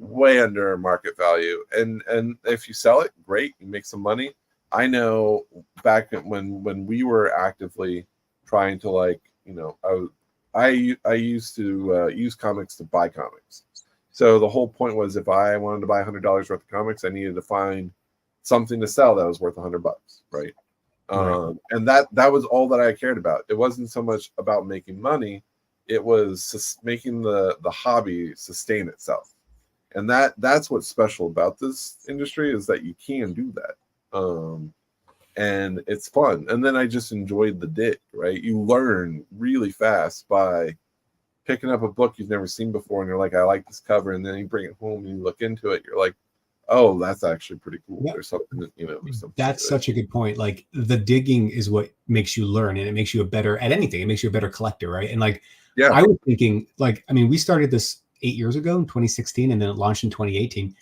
way under market value. And if you sell it, great, you make some money. I know back when we were actively trying to, like, you know, I used to use comics to buy comics. So the whole point was, if I wanted to buy $100 worth of comics, I needed to find something to sell that was worth $100, right? And that was all that I cared about. It wasn't so much about making money, it was making the hobby sustain itself. And that's what's special about this industry, is that you can do that. And it's fun. And then I just enjoyed the dig, right? You learn really fast by picking up a book you've never seen before, and you're like, I like this cover, and then you bring it home and you look into it, you're like, oh, that's actually pretty cool. Yeah. There's something, you know. That's such a good point. Like, the digging is what makes you learn, and it makes you a better at anything. It makes you a better collector, right? And like, yeah, I was thinking, like, I mean, we started this 8 years ago in 2016, and then it launched in 2018.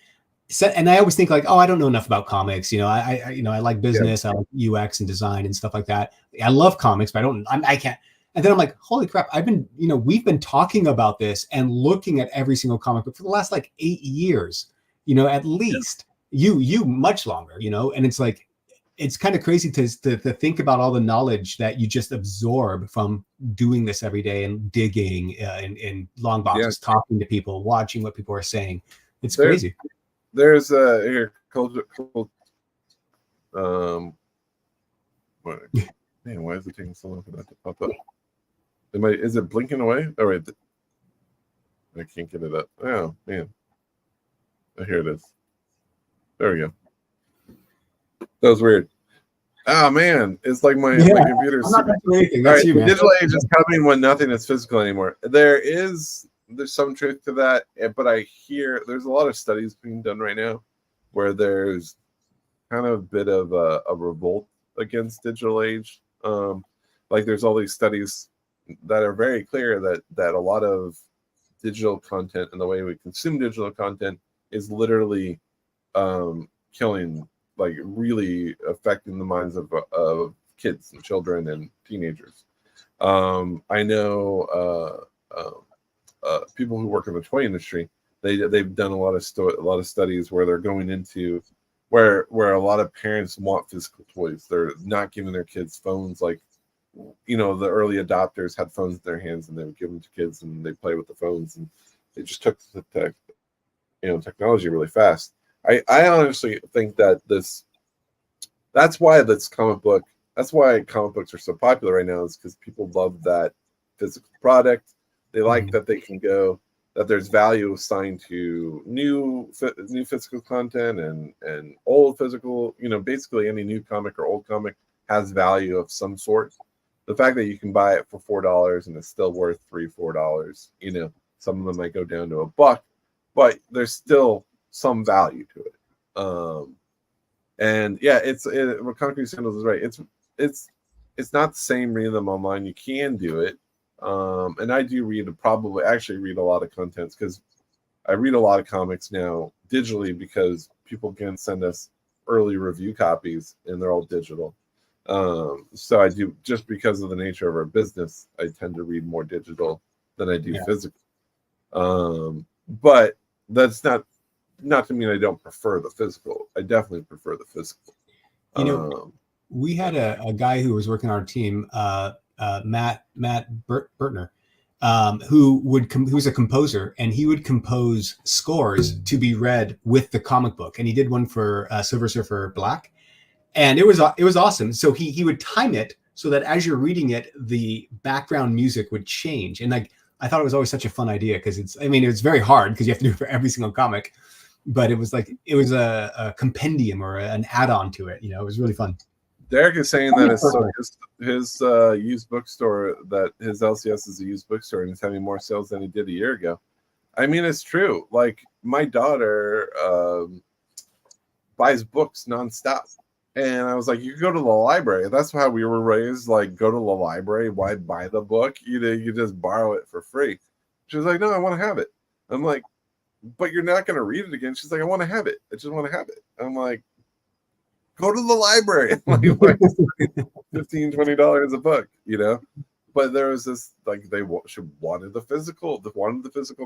So, and I always think like, oh, I don't know enough about comics. You know, I like business, I like UX and design and stuff like that. I love comics, but I can't. And then I'm like, holy crap, we've been talking about this and looking at every single comic book for the last like 8 years, at least. You much longer, and it's like, it's kind of crazy to think about all the knowledge that you just absorb from doing this every day and digging in long boxes, talking to people, watching what people are saying. It's crazy. There's here, man, why is it taking so long for that to pop up? Is it blinking away? Oh, wait. I can't get it up. Oh, man. Oh, here it is. There we go. That was weird. Oh, man. It's like my computer's... I'm not doing anything. That's you, man. Digital age is coming when nothing is physical anymore. There's some truth to that, but I hear there's a lot of studies being done right now where there's kind of a bit of a revolt against digital age. Like there's all these studies that are very clear that a lot of digital content and the way we consume digital content is literally killing, like really affecting the minds of kids and children and teenagers. I know people who work in the toy industry, they've done a lot of studies where they're going into where a lot of parents want physical toys. They're not giving their kids phones. Like, the early adopters had phones in their hands and they would give them to kids and they play with the phones, and they just took the technology really fast. I honestly think that that's why comic books are so popular right now, is because people love that physical product. They like that they can go, that there's value assigned to new physical content and old physical, basically any new comic or old comic has value of some sort. The fact that you can buy it for $4 and it's still worth $3-4, some of them might go down to $1, but there's still some value to it. And yeah, what Concrete Sandals is right. It's not the same reading them online. You can do it. And I do actually read a lot of contents, because I read a lot of comics now digitally because people can send us early review copies and they're all digital. So I do, just because of the nature of our business, I tend to read more digital than I do physical. But that's not to mean I don't prefer the physical. I definitely prefer the physical. We had a guy who was working on our team, Matt Bertner, who was a composer, and he would compose scores to be read with the comic book, and he did one for Silver Surfer Black, and it was awesome. So he would time it so that as you're reading it, the background music would change, and like I thought it was always such a fun idea, because it's very hard because you have to do it for every single comic, but it was a compendium or an add-on to it. It was really fun. Derek is saying that his used bookstore, that his LCS is a used bookstore, and he's having more sales than he did a year ago. I mean, it's true. Like, my daughter buys books nonstop. And I was like, you go to the library. That's how we were raised. Like, go to the library. Why buy the book? You just borrow it for free. She was like, no, I want to have it. I'm like, but you're not going to read it again. She's like, I want to have it. I just want to have it. I'm like, go to the library. Like $15-20 a book, But there was this, like, she wanted the physical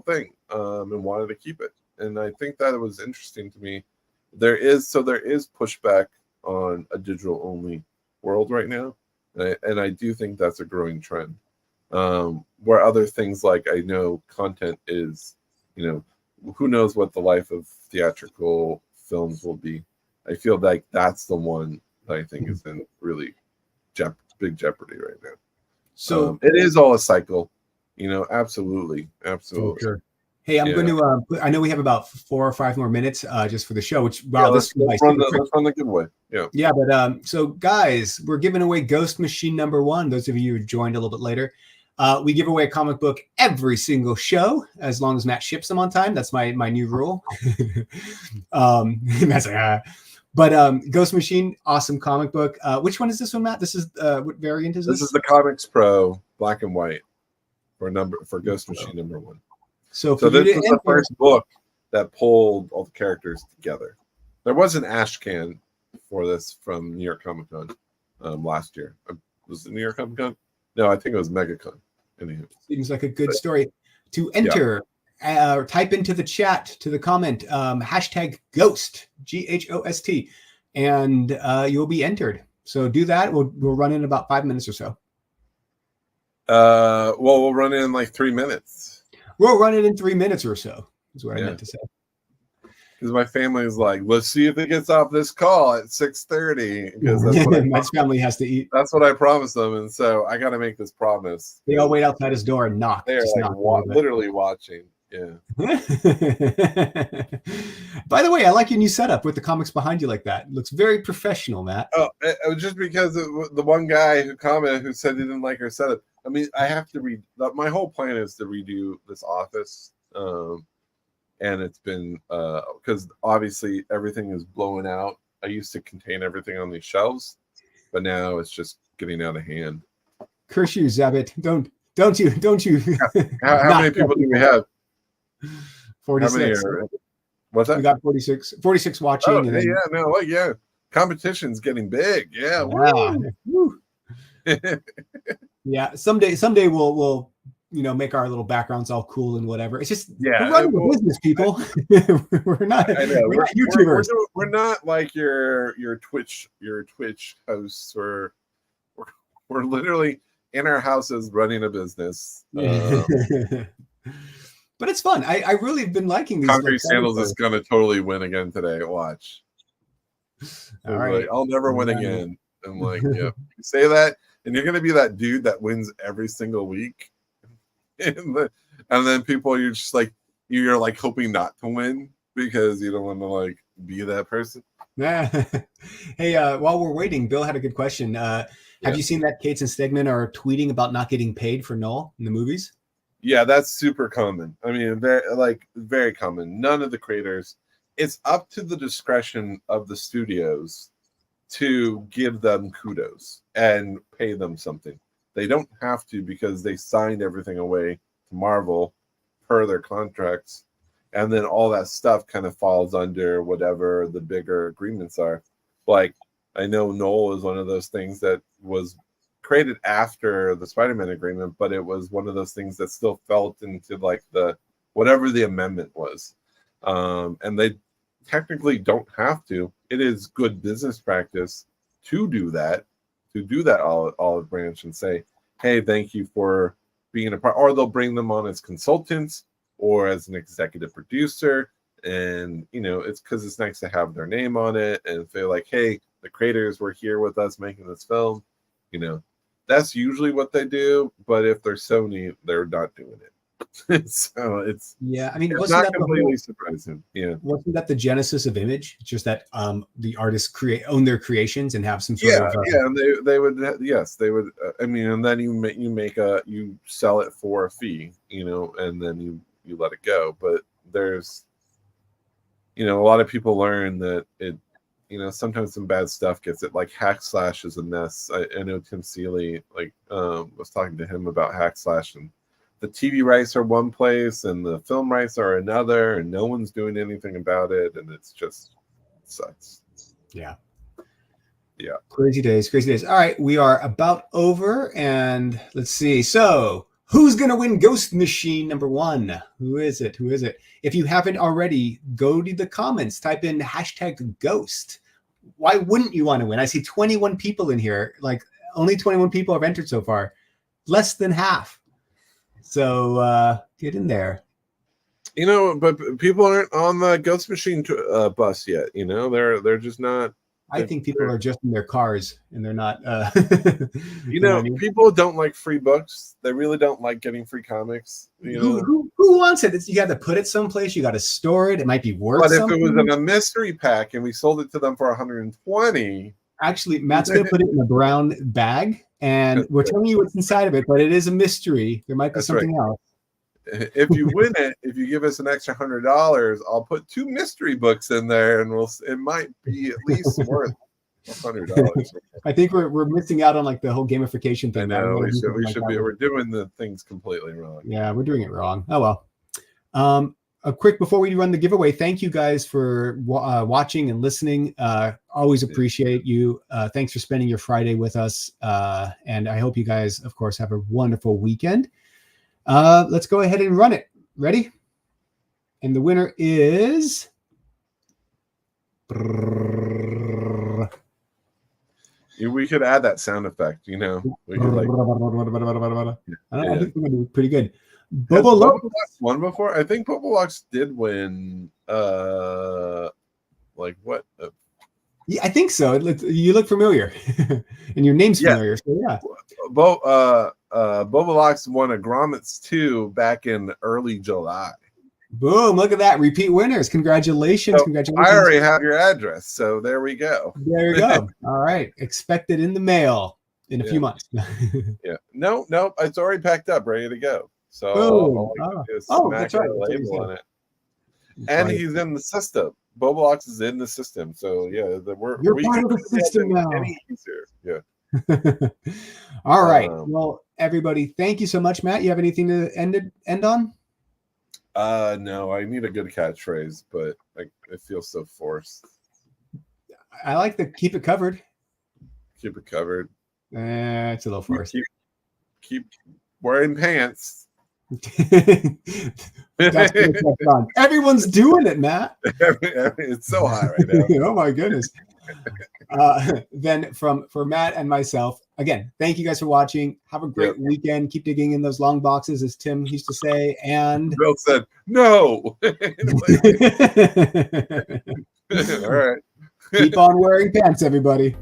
thing, and wanted to keep it. And I think that it was interesting to me. There is pushback on a digital only world right now, and I do think that's a growing trend. Where other things, like, I know content is, who knows what the life of theatrical films will be. I feel like that's the one that I think is in really big jeopardy right now. So it is all a cycle, absolutely. For sure. Hey, I'm going to I know we have about 4 or 5 more minutes just for the show, which let's run the giveaway. Yeah, but so guys, we're giving away Ghost Machine #1. Those of you who joined a little bit later. We give away a comic book every single show, as long as Matt ships them on time. That's my new rule. That's but Ghost Machine, awesome comic book. Which one is this one, Matt? This is what variant is this? This is the Comics Pro black and white for Ghost Machine #1. So this is the first book that pulled all the characters together. There was an ash can for this from New York Comic Con last year. Was it New York Comic Con? No, I think it was MegaCon. Anywho. Seems like a good story. To enter, type into the chat, to the comment, hashtag GHOST, GHOST, and you'll be entered. So do that. We'll run in about 5 minutes or so. Well, we'll run in like 3 minutes. We'll run it in 3 minutes or so, is what I meant to say. Because my family is like, let's see if it gets off this call at 6:30. Because my family has to eat. That's what I promised them, and so I got to make this promise. They all wait outside his door and knock. They're like literally watching. Yeah. By the way, I like your new setup with the comics behind you like that. It looks very professional, Matt. Oh, it was just because the one guy who commented who said he didn't like our setup. I mean, I have to read. My whole plan is to redo this office. And it's been because obviously everything is blowing out. I used to contain everything on these shelves, but now it's just getting out of hand. Curse you, Zabit. Don't you? How many people do we have? 46. What's that? We got 46 watching. Oh, yeah. Competition's getting big. Yeah. Woo. Yeah. Someday we'll make our little backgrounds all cool and whatever. It's just we're running a business, people. we're not YouTubers. We're not like your Twitch hosts. We're literally in our houses running a business. But it's fun. I really have been liking these. Concrete Sandals is going to totally win again today. Watch. All right. Like, I'll never win again. I'm like, yeah. You say that, and you're going to be that dude that wins every single week. And then people, you're just like, you're like hoping not to win because you don't want to like be that person. Hey, while we're waiting, Bill had a good question. Have you seen that Cates and Stegman are tweeting about not getting paid for Knull in the movies? Yeah, that's super common. I mean, very common. None of the creators. It's up to the discretion of the studios to give them kudos and pay them something. They don't have to because they signed everything away to Marvel per their contracts. And then all that stuff kind of falls under whatever the bigger agreements are. Like, I know Knull is one of those things that was created after the Spider-Man agreement, but it was one of those things that still felt into like the whatever the amendment was. And they technically don't have to. It is good business practice to do that olive branch and say, hey, thank you for being a part, or they'll bring them on as consultants or as an executive producer. And, it's because it's nice to have their name on it and feel like, hey, the creators were here with us making this film. That's usually what they do. But if they're Sony, they're not doing it. So it's wasn't not that completely surprising. Yeah, wasn't that the genesis of Image? It's just that the artists own their creations and have some sort of and they would they would. I mean, and then you sell it for a fee, and then you let it go. But there's a lot of people learn that it. Sometimes some bad stuff gets it. Like Hack Slash is a mess. I know Tim Seeley was talking to him about Hack Slash, and the TV rights are one place and the film rights are another, and no one's doing anything about it, and it sucks. Yeah. Crazy days. All right, we are about over, and let's see. So, who's gonna win Ghost Machine number 1? Who is it? If you haven't already, go to the comments, type in #Ghost. Why wouldn't you want to win? I see 21 people in here. Like, only 21 people have entered so far. Less than half. So get in there. But people aren't on the Ghost Machine bus yet. They're just not. I think people are just in their cars and they're not. People don't like free books. They really don't like getting free comics. Who wants it? You got to put it someplace. You got to store it. It might be worth. But something. if it was in a mystery pack and we sold it to them for 120, actually, Matt's gonna put it in a brown bag, and we're telling you what's inside of it. But it is a mystery. There might be something else. If you win it, if you give us an extra $100, I'll put 2 mystery books in there, and it might be at least worth $100. I think we're missing out on like the whole gamification thing. I know we should be. We're doing the things completely wrong. Yeah, we're doing it wrong. Oh well. All a quick before we run the giveaway, thank you guys for watching and listening. Always appreciate you. Thanks for spending your Friday with us. And I hope you guys, of course, have a wonderful weekend. Let's go ahead and run it. Ready? And the winner is... We could add that sound effect, you know. We could like, I think we're gonna do pretty good. Bobolux won before. I think Bobolux did win. Like what? Yeah, I think so. You look familiar, and your name's familiar. So yeah. Bobolux won a Grommets 2 back in early July. Boom! Look at that. Repeat winners. Congratulations. So congratulations. I already have your address, so there we go. There you go. All right. Expect it in the mail in a few months. Yeah. No, it's already packed up, ready to go. So all I can do is smack a label on it. And he's in the system. Bobolux is in the system. So yeah, you're part of the system now. Any easier. Yeah. All right. Well, everybody, thank you so much, Matt. You have anything to end on? No, I need a good catchphrase, but it feels so forced. I like the keep it covered. Keep it covered. It's a little forced. Keep wearing pants. Everyone's doing it, Matt. It's so hot right now. Oh my goodness. Then for Matt and myself, again, thank you guys for watching. Have a great weekend. Keep digging in those long boxes, as Tim used to say. And Bill said, no. All right. Keep on wearing pants, everybody.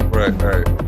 All right.